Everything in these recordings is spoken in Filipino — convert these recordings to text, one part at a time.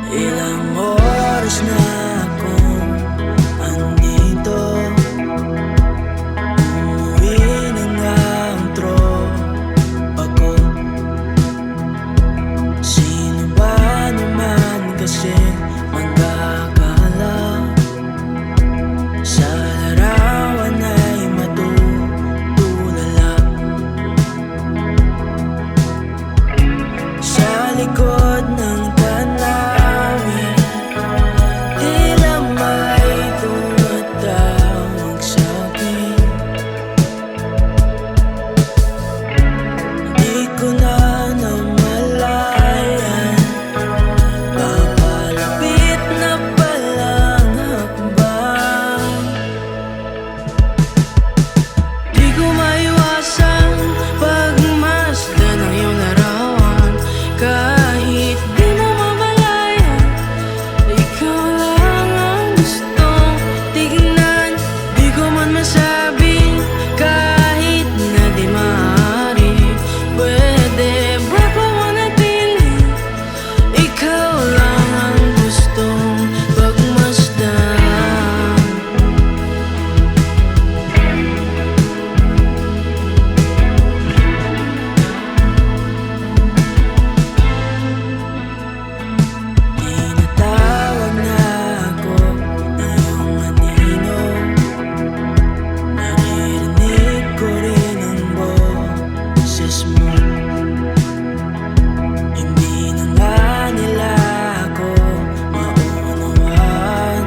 Ilang oras na akong andito, umuwi na nga ang tropa ko. Sino ba naman kasi magkakala sa larawan ay matutulala? Sa likod ng tanawin, tila may tumatawag sa'kin. Di ko na namalayan, papalapit na palang hakbang. Di ko maiwasang pagmasdan ng iyong larawan. Kahit di mo mamalayan, ikaw lang ang gustong tignan. Di ko man masabi, kahit na di maaari, pwede ba ko manatili? Ikaw lang ang gustong pagmasdan. Tinatawag na ako ng iyong anino, naririnig ko rin ang boses mo. Hindi na nga nila ako maunawaan,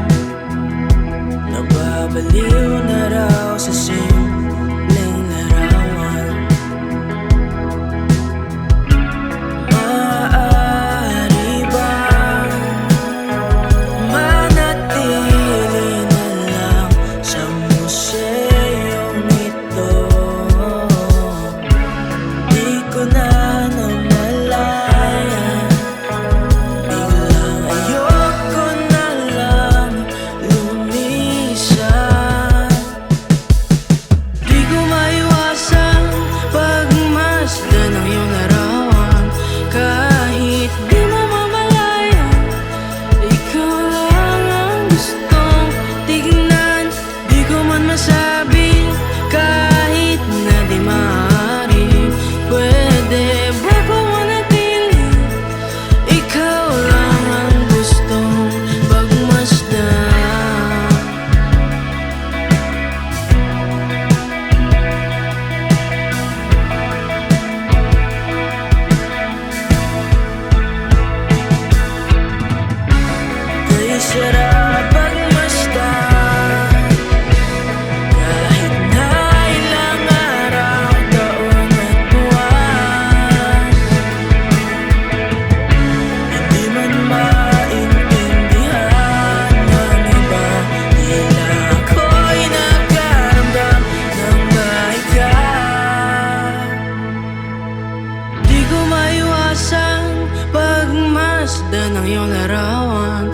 nababaliw na raw sa simpleng larawan. Maaari bang manatili na lang sa museyong ito? Di ko na namalayan, biglang ayoko na lang lumisan. Di ko maiwasang pagmasdan ng iyong larawan. Kahit di mo mamalayan, ikaw lang ang gustong tignan. Di ko man masabi, kahit na di maaari, pwede ba ko manatili? Ikaw lang ang gustong pagmasdan. Kay sarap pagmasdan, kahit na ilang araw, taon at buwan. Hindi man maintindihan ng iba, tila ako'y nagkaramdam ng mahiga. Di ko maiwasang pagmasdan ng iyong larawan.